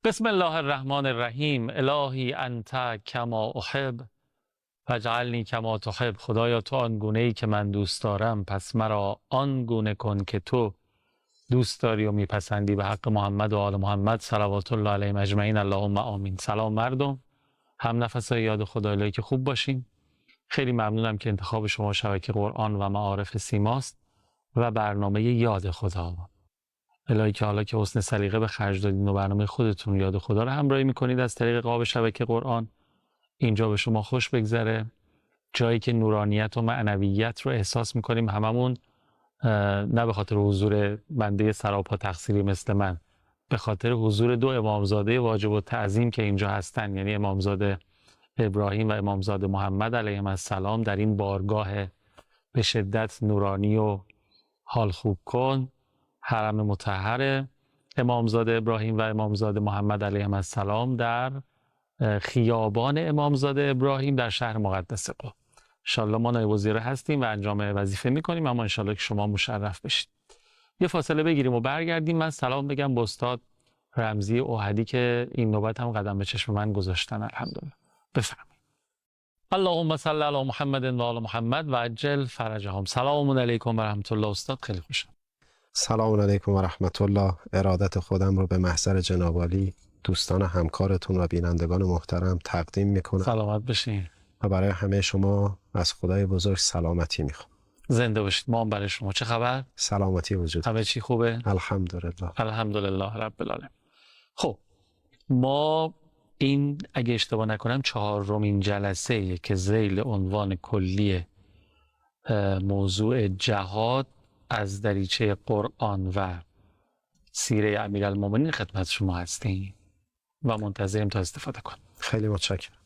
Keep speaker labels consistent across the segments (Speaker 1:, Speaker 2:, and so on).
Speaker 1: بسم الله الرحمن الرحیم. الهی انت کما احب فاجعلنی کما تحب. خدایا تو آن گونه ای که من دوست دارم، پس مرا آن گونه کن که تو دوست داری و میپسندی. به حق محمد و آل محمد صلوات الله علیهم اجمعین. اللهم آمین. سلام مردم، هم نفسای یاد خدا. الهی که خوب باشیم. خیلی ممنونم که انتخاب شما شبکه قرآن و معارف سیماست و برنامه یاد خدا. الهی که حالا که حسن سلیقه به خرج دادین و برنامه خودتون یاد خدا رو همراهی میکنید از طریق قاب شبکه قرآن، اینجا به شما خوش بگذره. جایی که نورانیت و معنویت رو احساس میکنیم هممون، نه به خاطر حضور بنده سراپا تقصیری مثل من، به خاطر حضور دو امامزاده واجب التعظیم که اینجا هستن، یعنی امامزاده ابراهیم و امامزاده محمد علیهم السلام، در این بارگاه به شدت نورانی و حال خوب کن. حرم مطهر امامزاده ابراهیم و امامزاده محمد علیهم السلام در خیابان امامزاده ابراهیم در شهر مقدس قم. انشالله ما نایب وزیر هستیم و انجام وظیفه میکنیم، اما انشالله که شما مشرف بشید. یه فاصله بگیریم و برگردیم. من سلام بگم به استاد رمزی اوحدی که این نوبت هم قدم به چشم من گذاشتن. الحمدلله. بفرمایید. اللهم صل علی محمد و آل محمد و عجل فرجهم. سلام علیکم و رحمت الله. استاد خیلی خوشم.
Speaker 2: سلام علیکم و رحمت الله. ارادت خودم رو به محضر جناب عالی، دوستان همکارتون و بینندگان محترم تقدیم میکنم.
Speaker 1: سلامت بشین.
Speaker 2: و برای همه شما از خدای بزرگ سلامتی میخوام.
Speaker 1: زنده باشید. ما هم برای شما. چه خبر؟
Speaker 2: سلامتی وجود.
Speaker 1: همه چی خوبه؟
Speaker 2: الحمدلله.
Speaker 1: الحمدلله رب العالمین. خب ما این اگه اشتباه نکنم 4مین جلسه که ذیل عنوان کلی موضوع جهاد از دریچه قرآن و سیره امیرالمومنین خدمت شما هستیم و منتظریم تا استفاده کنیم.
Speaker 2: خیلی متشکرم.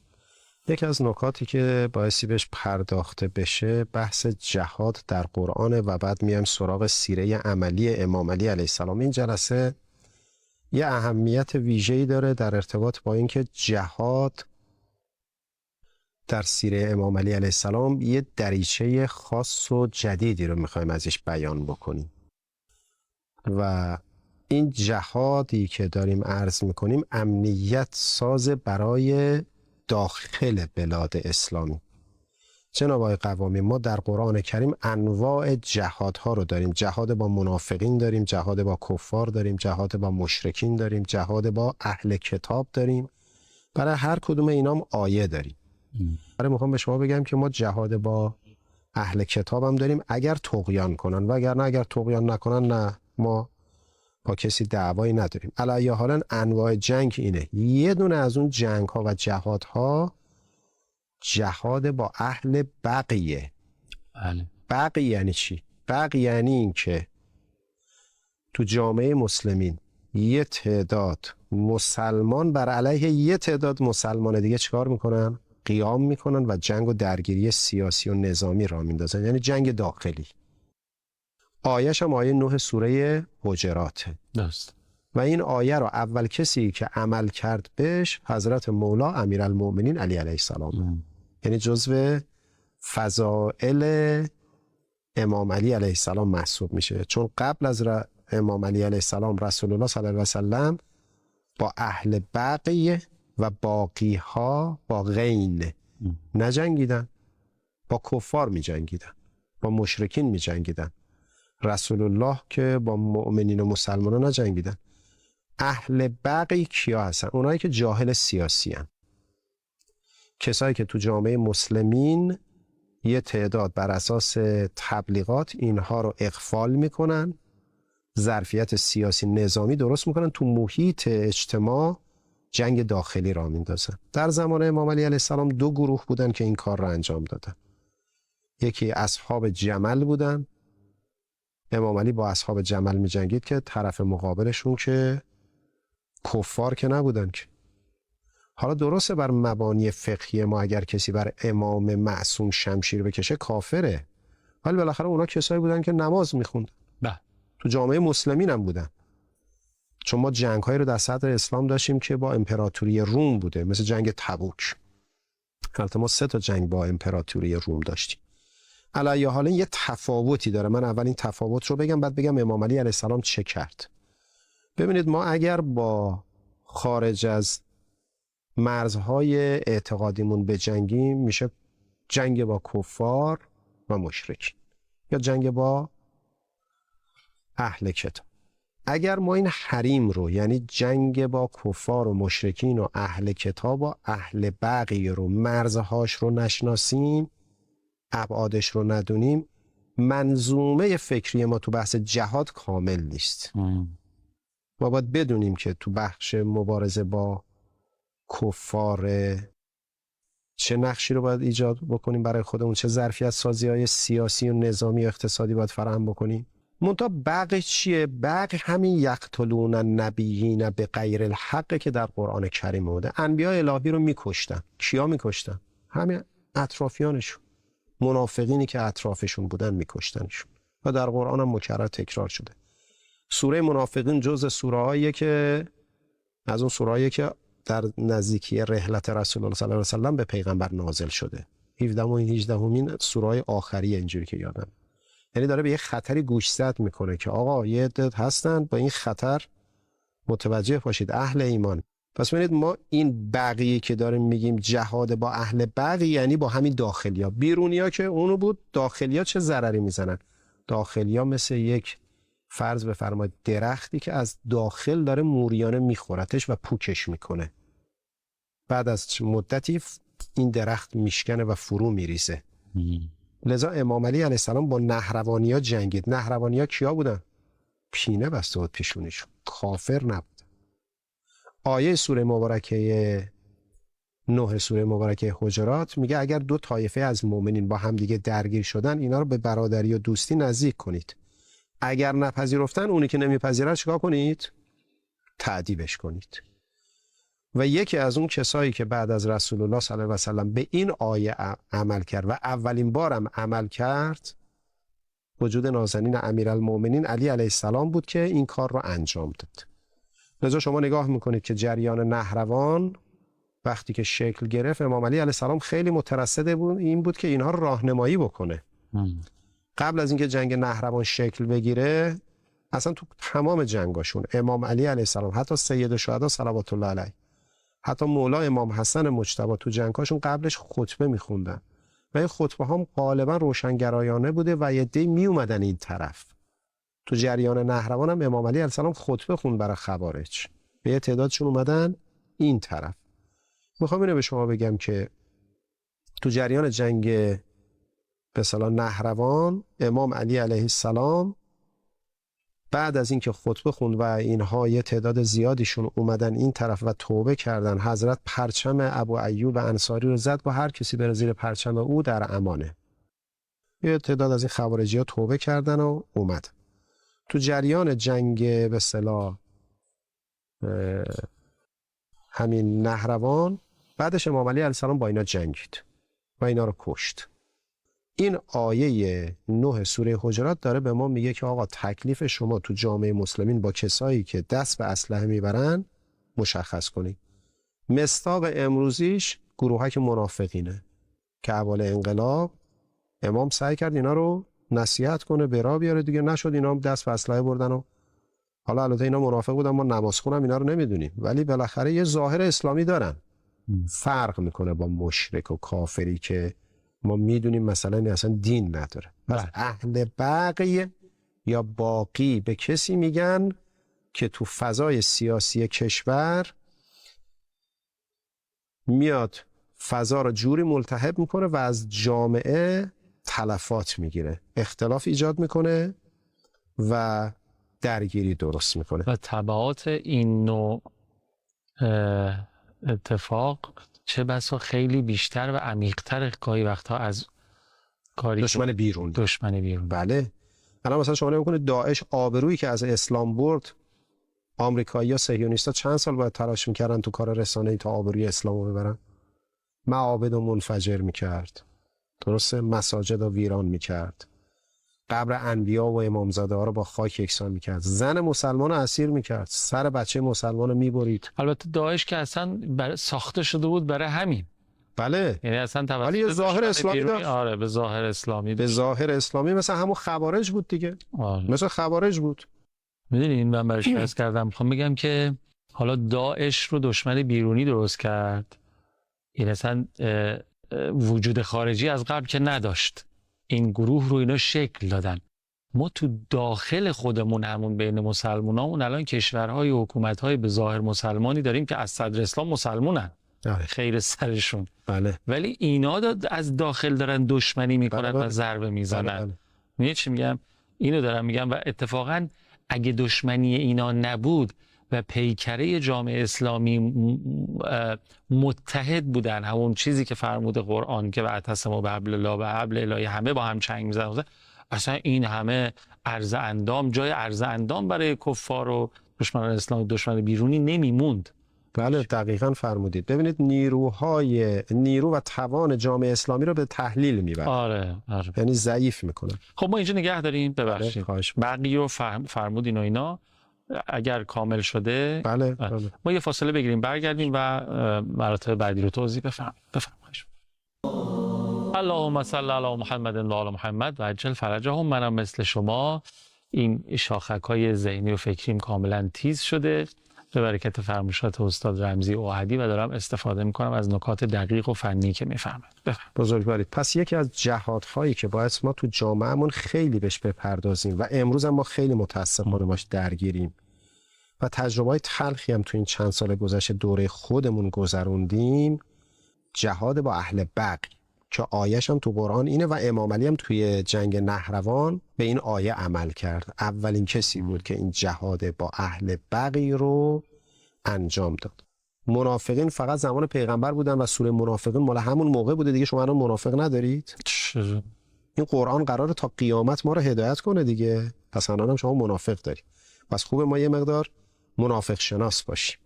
Speaker 2: یکی از نکاتی که بایستی بهش پرداخته بشه بحث جهاد در قرآن و بعد میایم سراغ سیره عملی امام علی علیه السلام. این جلسه یه اهمیت ویژه‌ای داره در ارتباط با اینکه جهاد در سیره امام علی علیه السلام یه دریچه خاص و جدیدی رو میخوایم ازش بیان بکنیم و این جهادی که داریم عرض میکنیم امنیت ساز برای داخل بلاد اسلامی. جناب آقای قوامی، ما در قرآن کریم انواع جهادها رو داریم. جهاد با منافقین داریم، جهاد با کفار داریم، جهاد با مشرکین داریم، جهاد با اهل کتاب داریم. برای هر کدوم اینام آیه داریم. برای میخوام به شما بگم که ما جهاد با اهل کتاب هم داریم اگر طغیان کنن، و اگر نه، اگر طغیان نکنن نه، ما با کسی دعوایی نداریم. علی حالا انواع جنگ اینه. یه دونه از اون جنگ ها و جهاد ها جهاد با اهل بقیه.
Speaker 1: بله.
Speaker 2: بقیه یعنی چی؟ بقیه یعنی این که تو جامعه مسلمین یه تعداد مسلمان بر علیه یه تعداد مسلمان دیگه چیکار میکنن؟ قیام میکنن و جنگ و درگیری سیاسی و نظامی را میندازن، یعنی جنگ داخلی. آیش هم آیه 9 سوره حجراته.
Speaker 1: درست.
Speaker 2: و این آیه رو اول کسی که عمل کرد بهش حضرت مولا امیرالمومنین علی علیه السلام، یعنی جزو فضائل امام علی علیه السلام محسوب میشه، چون قبل از امام علی علیه السلام رسول الله صلی الله علیه وسلم با اهل بقیه و باقی ها با غین نجنگیدن، با کفار می جنگیدن، با مشرکین می جنگیدن. رسول الله که با مؤمنین و مسلمانان نجنگیدن. اهل بقی کیا هستن؟ اونایی که جاهل سیاسی هستن، کسایی که تو جامعه مسلمین یه تعداد بر اساس تبلیغات اینها رو اغفال میکنن، ظرفیت سیاسی نظامی درست میکنن، تو محیط اجتماع جنگ داخلی را میندازن. در زمان امام علی علیه السلام 2 گروه بودن که این کار را انجام دادن. یکی اصحاب جمل بودن. امام علی با اصحاب جمل می جنگید که طرف مقابلشون که کفار که نبودن که. حالا درسته بر مبانی فقهی ما اگر کسی بر امام معصوم شمشیر بکشه کافره، ولی بالاخره اونا کسایی بودن که نماز میخوندن. تو جامعه مسلمین هم بودن. چون ما جنگ‌هایی رو در صدر اسلام داشتیم که با امپراتوری روم بوده، مثل جنگ تبوک. البته ما 3 تا جنگ با امپراتوری روم داشتیم. علی حال یه تفاوتی داره. من اول این تفاوت رو بگم، بعد بگم امام علی علیه السلام چه کرد. ببینید، ما اگر با خارج از مرزهای اعتقادیمون بجنگیم میشه جنگ با کفار و مشرکین یا جنگ با اهل کتاب. اگر ما این حریم رو، یعنی جنگ با کفار و مشرکین و اهل کتاب و اهل بقیه رو، مرزهاش رو نشناسیم، ابعادش رو ندونیم، منظومه فکری ما تو بحث جهاد کامل نیست. ما باید بدونیم که تو بخش مبارزه با کفار چه نقشی رو باید ایجاد بکنیم برای خودمون، چه ظرفیت سازی‌های سیاسی و نظامی و اقتصادی باید فراهم بکنیم. منتها بقی چیه؟ بقی همین یقتلون النبیین به غیر الحق که در قرآن کریم اومده. انبیاء الهی رو میکشتن. کیا میکشتن؟ همین اطرافیانشون، منافقینی که اطرافشون بودن میکشتنشون و در قرآن هم مکرر تکرار شده. سوره منافقین جزء سوره‌ایه که از اون سوره‌ایه که در نزدیکی رحلت رسول الله صلی الله علیه و سلم به پیغمبر نازل شده. 17 و 18 سوره‌های آخریه اینجوری که یادم. یعنی داره به یه خطری گوشزد میکنه که آقا یه عده هستن با این خطر متوجه باشید، اهل ایمان. پس ببینید ما این بقیه که داریم میگیم جهاد با اهل بقیه، یعنی با همین داخلیا. بیرونیا که اونو بود، داخلیا چه ضرری میزنن؟ داخلیا مثل یک فرض بفرمایید درختی که از داخل داره موریانه میخورتش و پوکش میکنه. بعد از مدتی این درخت میشکنه و فرو میریزه. لذا امام علی علیه السلام با نهروانیا جنگید. نهروانیا کیا بودن؟ پینه بسته بود پیشونیشون، کافر نبود. آیه سوره مبارکه 9 سوره مبارکه حجرات میگه اگر دو طایفه از مؤمنین با هم دیگه درگیر شدن، اینا رو به برادری و دوستی نزدیک کنید. اگر نپذیرفتن، اونی که نمیپذیره چیکار کنید؟ تعذیبش کنید. و یکی از اون کسایی که بعد از رسول الله صلی الله علیه و سلم به این آیه عمل کرد و اولین بارم عمل کرد، وجود نازنین امیرالمومنین علی علیه السلام بود که این کار رو انجام داد. لذا شما نگاه میکنید که جریان نهروان وقتی که شکل گرفت، امام علی علیه السلام خیلی مترصد بود این بود که اینها رو راهنمایی بکنه. قبل از اینکه جنگ نهروان شکل بگیره، اصلا تو تمام جنگاشون امام علی علیه السلام، حتی سید الشهدا صلوات الله علیه، حتی مولا امام حسن مجتبی تو جنگاشون قبلش خطبه میخوندن و این خطبه هم غالبا روشنگرایانه بوده و یه عده‌ای می اومدن این طرف. تو جریان نهروان هم امام علی علیه السلام خطبه خوند برای خوارج، به یه تعدادشون اومدن این طرف. میخوام اینو به شما بگم که تو جریان جنگ به اصطلاح نهروان، امام علی علیه السلام بعد از اینکه خطبه خوند و اینها یه تعداد زیادیشون اومدن این طرف و توبه کردن، حضرت پرچم ابو ایوب انصاری رو زد و هر کسی بره زیر پرچم او در امانه. یه تعداد از این خوارجی‌ها توبه کردن و اومد. تو جریان جنگ به اصطلاح همین نهروان، بعدش امام علی علیه السلام با اینا جنگید و اینا رو کشت. این آیه 9 سوره حجرات داره به ما میگه که آقا تکلیف شما تو جامعه مسلمین با کسایی که دست به اسلحه میبرن مشخص کنید. مصداق امروزیش گروهک منافقینه که اول انقلاب امام سعی کرد اینا رو نصیحت کنه، به راه بیاره، دیگه نشد، اینا هم دست به اسلحه بردن. و حالا البته اینا منافق بودن، ما نماز خونم اینا رو نمیدونیم، ولی بالاخره یه ظاهر اسلامی دارن. فرق میکنه با مشرک و کافری که ما میدونیم مثلا اصلا دین نداره. پس اهل بقیه یا باقی به کسی میگن که تو فضای سیاسی کشور میاد فضا رو جوری ملتهب میکنه و از جامعه تلفات میگیره، اختلاف ایجاد میکنه و درگیری درست میکنه.
Speaker 1: و تبعات این نوع اتفاق چه بسا خیلی بیشتر و عمیق‌تر گاهی وقتها از کاری
Speaker 2: دشمن بیرون. بله. الان مثلا شما نگاه کنید داعش آبرویی که از اسلام برد، آمریکایی‌ها صهیونیست‌ها چند سال باید تلاش میکردن تو کار رسانه‌ای تا آبروی اسلامو ببرن. معابد رو منفجر میکرد، درسته، مساجد رو ویران میکرد، قبر انبیا و امامزاده ها رو با خاک یکسان میکرد، زن مسلمان رو اسیر میکرد، سر بچه مسلمان رو میبرید.
Speaker 1: البته داعش که اصلا ساخته شده بود برای همین.
Speaker 2: بله،
Speaker 1: یعنی اصلا
Speaker 2: ولی یه ظاهر اسلامی داشت.
Speaker 1: آره، به ظاهر اسلامی
Speaker 2: به ظاهر اسلامی، مثل همون خوارج بود دیگه. مثل خوارج بود.
Speaker 1: میدونی این من برش عرض کردم، میخوام بگم که حالا داعش رو دشمن بیرونی درست کرد، این اصلا وجود خارجی از قبل که نداشت، این گروه رو اینا شکل دادن. ما تو داخل خودمون همون بین مسلمانامون الان کشورهای و حکومت‌های به ظاهر مسلمانی داریم که از صدر اسلام مسلمانن، خیر سرشون،
Speaker 2: بله.
Speaker 1: ولی اینا از داخل دارن دشمنی میکنن و ضربه میزنن. می‌دونی چی میگم؟ اینو دارم میگم. و اتفاقا اگه دشمنی اینا نبود و پیکره جامعه اسلامی متحد بودن، همون چیزی که فرموده قرآن که واعتصموا بحبل الله و حبل الهی، همه با هم چنگ میزنن، اصلا این همه عرض اندام، جای عرض اندام برای کفار و دشمنان اسلام، دشمن بیرونی نمیموند.
Speaker 2: بله دقیقاً فرمودید. ببینید نیرو و توان جامعه اسلامی رو به تحلیل میبره.
Speaker 1: آره.
Speaker 2: یعنی ضعیف میکنه.
Speaker 1: خب ما اینجا نگه داریم، ببخشید بقیه رو فرمودین و اینا اگر کامل شده.
Speaker 2: بله.
Speaker 1: ما یه فاصله بگیریم، برگردیم و مراتب بعدی رو توضیح بفرمایید. اللهم صل علی محمد و آل محمد و عجل فرجهم. منم مثل شما این شاخک‌های ذهنی و فکریم کاملا تیز شده به برکت فرمایشات استاد رمزی اوحدی و دارم استفاده میکنم از نکات دقیق و فنی که میفهمند.
Speaker 2: بزرگوارید. پس یکی از جهادهایی که باید ما تو جامعهمون خیلی بهش بپردازیم و امروز هم ما خیلی متاسفانه باش درگیریم و تجربه‌های تلخی هم تو این چند سال گذشته دوره خودمون گذروندیم، جهاد با اهل بغی که آیه‌ش هم تو قرآن اینه و امام علی هم توی جنگ نهروان به این آیه عمل کرد. اولین کسی بود که این جهاد با اهل بغی رو انجام داد. منافقین فقط زمان پیغمبر بودن و سوره منافقین مال همون موقع بوده دیگه. شما الان منافق ندارید؟ این قرآن قراره تا قیامت ما رو هدایت کنه دیگه. پس الان هم شما منافق دارید. پس خوبه ما یه مقدار منافق شناس باشیم.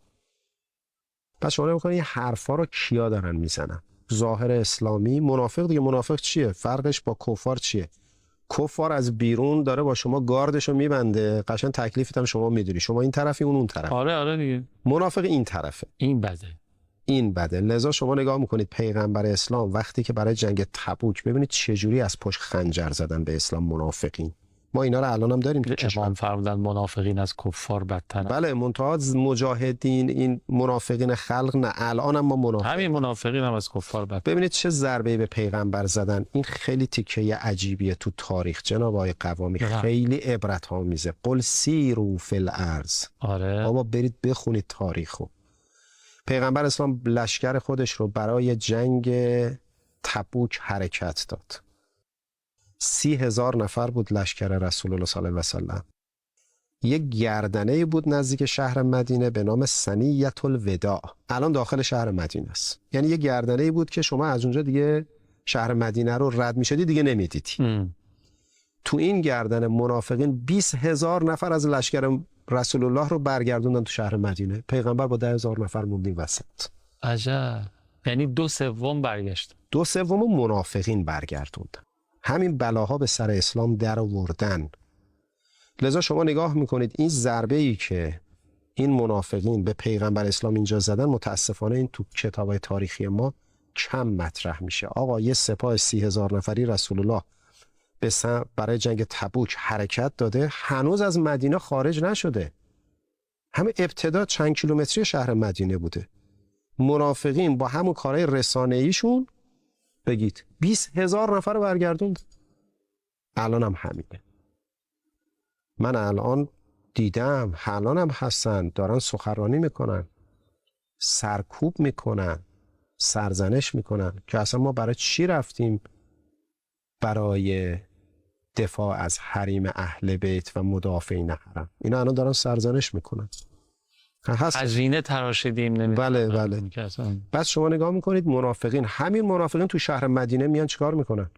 Speaker 2: پس شما نمی‌کنید این حرفا رو کیا دارن میزنن؟ ظاهر اسلامی. منافق دیگه، منافق چیه؟ فرقش با کفار چیه؟ کفار از بیرون داره با شما گاردشو میبنده، قشنگ تکلیفت هم شما میدونی، شما این طرفی اون طرف.
Speaker 1: آره دیگه.
Speaker 2: منافق این طرفه، این بده. لذا شما نگاه میکنید پیغمبر اسلام وقتی که برای جنگ تبوک، ببینید چه جوری از پشت خنجر زدن به اسلام منافقین. ما اینا رو الان هم داریم که
Speaker 1: امام فرمودن منافقین از کفار بدترن.
Speaker 2: بله، منتها مجاهدین این منافقین خلق نه، الان هم ما منافقین،
Speaker 1: همین منافقین هم از کفار بدترن.
Speaker 2: ببینید چه ضربه‌ای به پیغمبر زدن. این خیلی تیکه عجیبیه تو تاریخ جناب آقای قوامی، خیلی عبرت آمیزه. قل سیروا فی الارض.
Speaker 1: آره
Speaker 2: بابا برید بخونید تاریخو. پیغمبر اسلام لشکر خودش رو برای جنگ تبوک حرکت داد. 30,000 نفر بود لشکر رسول الله صلی الله علیه و سلم. یک گردنه بود نزدیک شهر مدینه به نام ثنیة الوداع، الان داخل شهر مدینه است. یعنی یک گردنه بود که شما از اونجا دیگه شهر مدینه رو رد می‌شدی دیگه نمی‌دیدی. تو این گردنه منافقین 20,000 نفر از لشکر رسول الله رو برگردوندن تو شهر مدینه. پیغمبر با 10,000 نفر موندیم وسط.
Speaker 1: عجب. یعنی 2/3 برگشت.
Speaker 2: 2/3 منافقین برگردوندن. همین بلاها به سر اسلام در آوردن. لذا شما نگاه میکنید این ضربه‌ای که این منافقین به پیغمبر اسلام اینجا زدن، متاسفانه این تو کتابای تاریخی ما کم مطرح میشه. آقا یه سپاه 30,000 نفری رسول الله برای جنگ تبوک حرکت داده، هنوز از مدینه خارج نشده، همه ابتدا چند کیلومتری شهر مدینه بوده. منافقین با همون کارهای رسانه‌ایشون بگید 20,000 نفر رو برگردوند. الان هم همینه. من الان دیدم، الان هم هستن دارن سخنرانی میکنن، سرکوب میکنن، سرزنش میکنن که اصلا ما برای چی رفتیم برای دفاع از حریم اهل بیت و مدافعین حرم. اینا الان دارن سرزنش میکنن.
Speaker 1: خزینه تراشیدیم.
Speaker 2: بله. بس شما نگاه میکنید منافقین، همین منافقین تو شهر مدینه میان چیکار میکنن؟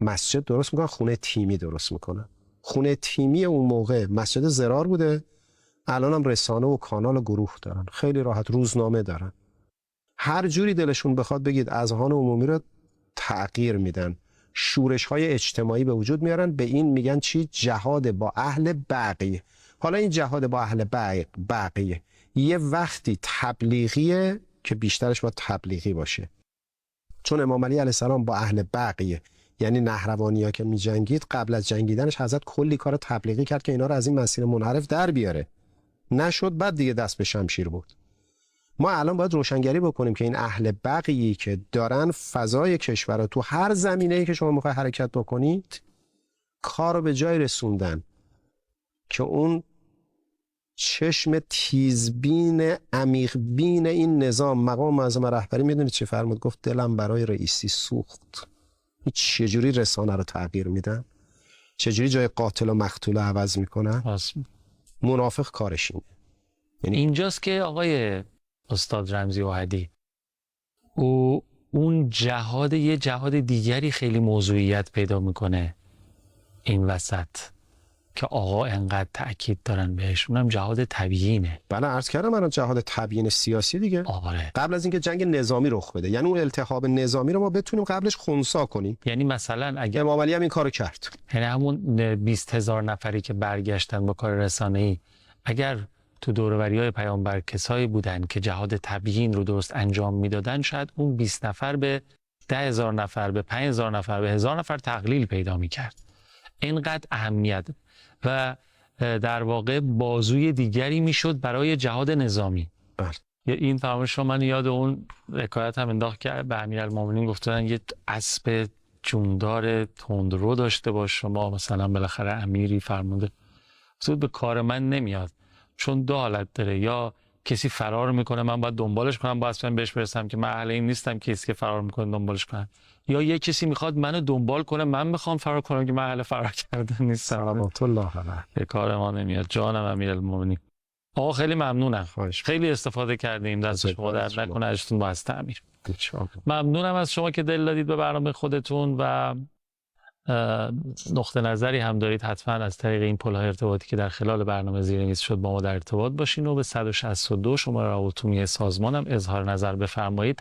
Speaker 2: مسجد درست میکنن، خونه تیمی درست میکنن. خونه تیمی اون موقع مسجد ضرار بوده، الان هم رسانه و کانال و گروه دارن، خیلی راحت روزنامه دارن. هر جوری دلشون بخواد بگید اذهان عمومی رو تغییر میدن، شورش های اجتماعی به وجود میارن. به این میگن چی؟ جهاد با اهل بغی. حالا این جهاد با اهل بغی یه وقتی تبلیغیه که بیشترش باید تبلیغی باشه، چون امام علی علیه السلام با اهل بغی یعنی نهروانی‌ها که می‌جنگید، قبل از جنگیدنش حضرت کلی کار تبلیغی کرد که اینا رو از این مسیر منحرف در بیاره. نشد، بعد دیگه دست به شمشیر برد. ما الان باید روشنگری بکنیم که این اهل بغیی که دارن فضای کشور رو تو هر زمینه‌ای که شما میخوای حرکت بکنید کار رو به جای رسوندن که اون چشم تیزبین عمیقبین این نظام مقام معظم رهبری میدونید چی فرمود؟ گفت دلم برای رئیسی سوخت. چجوری رسانه رو تغییر میدن؟ چجوری جای قاتل و مقتول رو عوض میکنن؟ منافق کارش اینه.
Speaker 1: یعنی اینجاست که آقای استاد رمزی اوحدی اون جهاد، یه جهاد دیگری خیلی موضوعیت پیدا میکنه این وسط که آقا انقدر تأکید دارن بهش، اونم جهاد تبیینه.
Speaker 2: بله عرض کردم من جهاد تبیین سیاسی دیگه.
Speaker 1: آره.
Speaker 2: قبل از اینکه جنگ نظامی رخ بده، یعنی اون التهاب نظامی رو ما بتونیم قبلش خنثی کنیم.
Speaker 1: یعنی مثلا اگه
Speaker 2: امام علی هم این کارو کرد،
Speaker 1: یعنی همون 20,000 نفری که برگشتن با کار رسانه‌ای، اگر تو دوروری‌های پیامبر کسایی بودن که جهاد تبیین رو درست انجام میدادن، شاید اون 20 نفر به 10,000 نفر، به 5,000 نفر، به 1,000 نفر تقلیل پیدا میکرد. اینقدر اهمیت و در واقع بازوی دیگری میشد برای جهاد نظامی.
Speaker 2: بله.
Speaker 1: این فرمایش رو من یاد اون حکایت هم انداخت که به امیرالمومنین گفتن یه اسب جوندار تندرو داشته باش شما، مثلا بالاخره امیری فرموده زود به کار من نمیاد، چون دو حالت داره، یا کسی فرار میکنه من باید دنبالش کنم، باید اصلا بهش برسم که من اهل این نیستم کسی که فرار میکنه دنبالش کنم، یا یه کسی میخواد منو دنبال کنه من میخوام فرار کنم که من اهل فرار کردن نیستم.
Speaker 2: صلوات الله علیه.
Speaker 1: به کار ما نمیاد. جانم امیرالمومنین. آقا خیلی ممنونم، خیلی استفاده کردیم، دست شما درد نکنه، اجرتون با هست امیر. ممنونم از شما که دل دادید به برنامه خودتون و نقطه نظری هم دارید، حتما از طریق این پل‌های ارتباطی که در خلال برنامه زیرمیز شد با ما در ارتباط باشین و به 162 شماره رابط عمومی سازمانم اظهار نظر بفرمایید.